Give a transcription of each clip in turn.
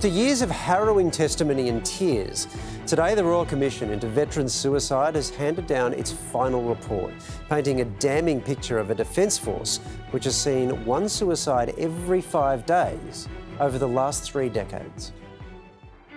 After years of harrowing testimony and tears, today the Royal Commission into Veteran Suicide has handed down its final report, painting a damning picture of a defence force which has seen one suicide every 5 days over the last 3 decades.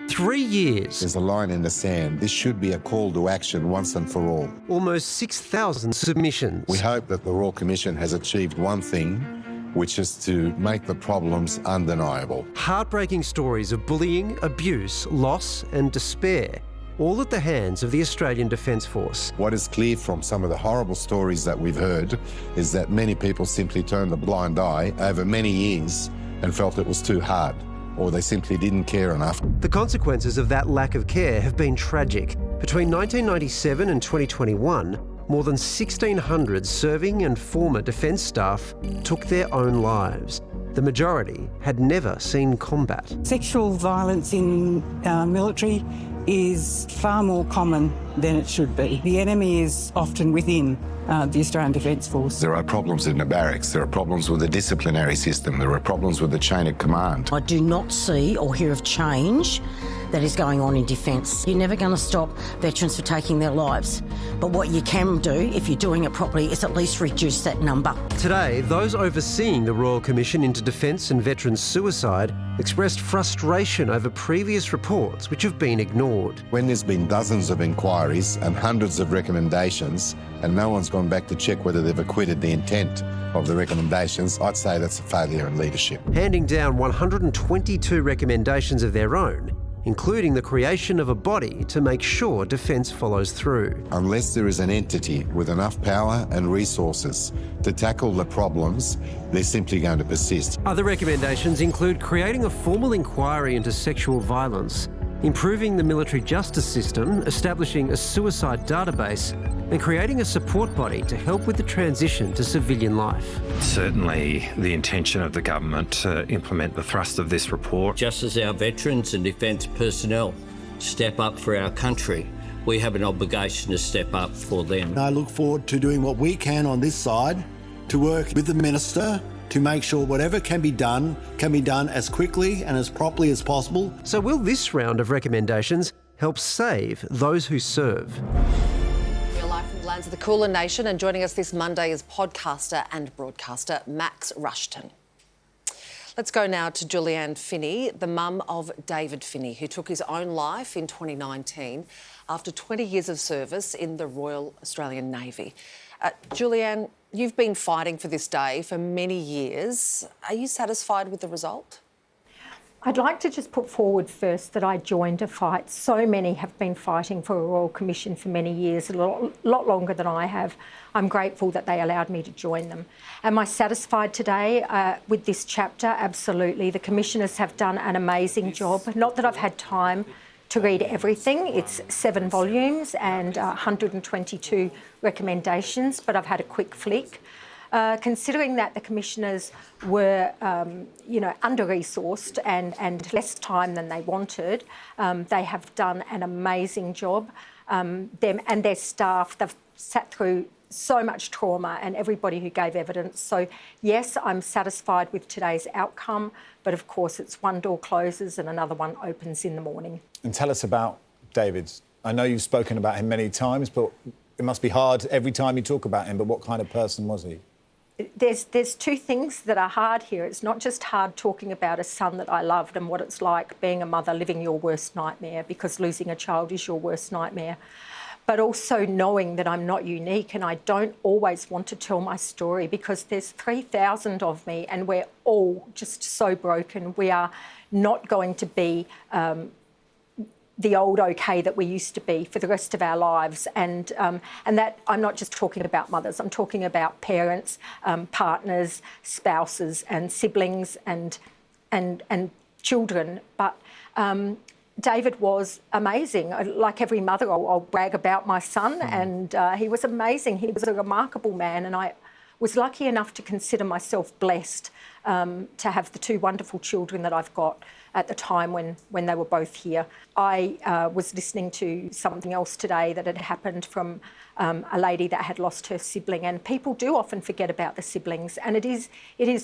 3 years. There's a line in the sand. This should be a call to action once and for all. Almost 6,000 submissions. We hope that the Royal Commission has achieved one thing, which is to make the problems undeniable. Heartbreaking stories of bullying, abuse, loss and despair, all at the hands of the Australian Defence Force. What is clear from some of the horrible stories that we've heard is that many people simply turned a blind eye over many years and felt it was too hard, or they simply didn't care enough. The consequences of that lack of care have been tragic. Between 1997 and 2021, more than 1,600 serving and former defence staff took their own lives. The majority had never seen combat. Sexual violence in our military is far more common than it should be. The enemy is often within the Australian Defence Force. There are problems in the barracks, there are problems with the disciplinary system, there are problems with the chain of command. I do not see or hear of change that is going on in defence. You're never going to stop veterans for taking their lives. But what you can do, if you're doing it properly, is at least reduce that number. Today, those overseeing the Royal Commission into Defence and Veterans Suicide expressed frustration over previous reports which have been ignored. When there's been dozens of inquiries and hundreds of recommendations and no one's gone back to check whether they've acquitted the intent of the recommendations, I'd say that's a failure in leadership. Handing down 122 recommendations of their own, including the creation of a body to make sure defence follows through. Unless there is an entity with enough power and resources to tackle the problems, they're simply going to persist. Other recommendations include creating a formal inquiry into sexual violence, improving the military justice system, establishing a suicide database, and creating a support body to help with the transition to civilian life. Certainly the intention of the government to implement the thrust of this report. Just as our veterans and defence personnel step up for our country, we have an obligation to step up for them. And I look forward to doing what we can on this side to work with the Minister to make sure whatever can be done as quickly and as properly as possible. So will this round of recommendations help save those who serve? Live from the lands of the Kulin Nation, and joining us this Monday is podcaster and broadcaster Max Rushton. Let's go now to Julianne Finney, the mum of David Finney, who took his own life in 2019 after 20 years of service in the Royal Australian Navy. Julianne, you've been fighting for this day for many years. Are you satisfied with the result? I'd like to just put forward first that I joined a fight. So many have been fighting for a Royal Commission for many years, a lot longer than I have. I'm grateful that they allowed me to join them. Am I satisfied today with this chapter? Absolutely. The Commissioners have done an amazing job. Not that I've had time to read everything. It's 7 volumes and 122 recommendations, but I've had a quick flick. Considering that the Commissioners were, under-resourced and less time than they wanted, they have done an amazing job. Them and their staff, they've sat through so much trauma, and everybody who gave evidence. So, yes, I'm satisfied with today's outcome, but of course it's one door closes and another one opens in the morning. And tell us about David. I know you've spoken about him many times, but it must be hard every time you talk about him, but what kind of person was he? There's 2 things that are hard here. It's not just hard talking about a son that I loved and what it's like being a mother living your worst nightmare, because losing a child is your worst nightmare, but also knowing that I'm not unique and I don't always want to tell my story, because there's 3,000 of me and we're all just so broken. We are not going to be the old okay that we used to be for the rest of our lives, and that I'm not just talking about mothers. I'm talking about parents, partners, spouses, and siblings, and children. But David was amazing. Like every mother, I'll brag about my son, and he was amazing. He was a remarkable man, and I was lucky enough to consider myself blessed to have the 2 wonderful children that I've got at the time when they were both here. I was listening to something else today that had happened from a lady that had lost her sibling, and people do often forget about the siblings, and it is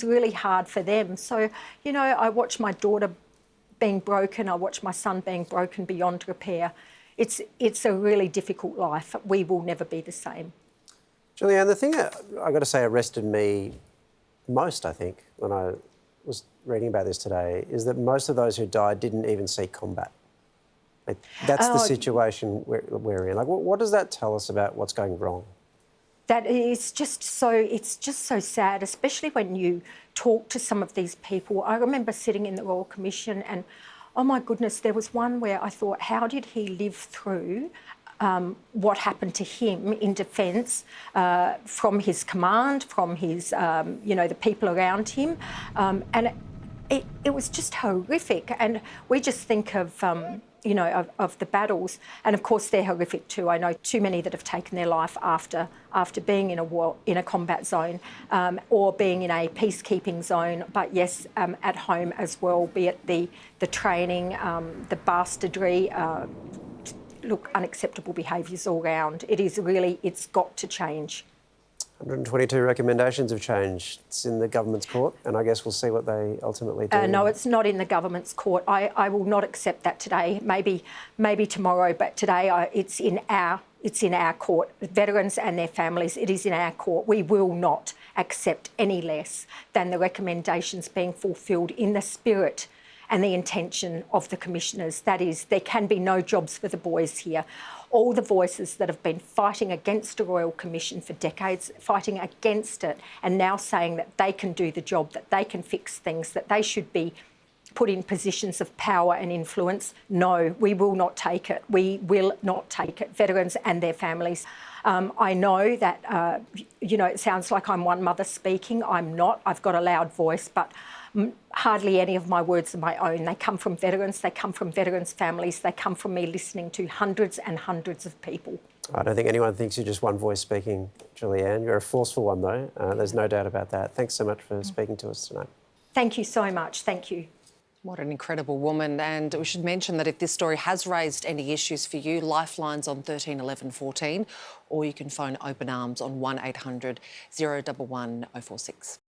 really hard for them. So, I watch my daughter being broken. I watched my son being broken beyond repair. It's a really difficult life. We will never be the same. Julianne, the thing that I've got to say arrested me most, I think, when I was reading about this today, is that most of those who died didn't even see combat. Like, that's the situation we're in. Like, what does that tell us about what's going wrong? That is just so, it's just so sad, especially when you talk to some of these people. I remember sitting in the Royal Commission and, oh my goodness, there was one where I thought, how did he live through what happened to him in defence from his command, from his, the people around him. And it was just horrific. And we just think of, of the battles. And of course, they're horrific too. I know too many that have taken their life after being in a war, in a combat zone, or being in a peacekeeping zone. But yes, at home as well, be it the training, the bastardry, look, unacceptable behaviours all round. It is really, it's got to change. 122 recommendations of change. It's in the government's court, and I guess we'll see what they ultimately do. No, it's not in the government's court. I will not accept that today. Maybe tomorrow, but today it's in our court. Veterans and their families, it is in our court. We will not accept any less than the recommendations being fulfilled in the spirit and the intention of the commissioners. That is, there can be no jobs for the boys here. All the voices that have been fighting against a Royal Commission for decades, fighting against it, and now saying that they can do the job, that they can fix things, that they should be put in positions of power and influence. No, we will not take it. We will not take it. Veterans and their families. I know that, it sounds like I'm one mother speaking. I'm not. I've got a loud voice, but hardly any of my words are my own. They come from veterans, they come from veterans' families, they come from me listening to hundreds and hundreds of people. I don't think anyone thinks you're just one voice speaking, Julianne. You're a forceful one, though. There's no doubt about that. Thanks so much for speaking to us tonight. Thank you so much. Thank you. What an incredible woman. And we should mention that if this story has raised any issues for you, Lifeline's on 13 11 14, or you can phone Open Arms on 1800 011 046.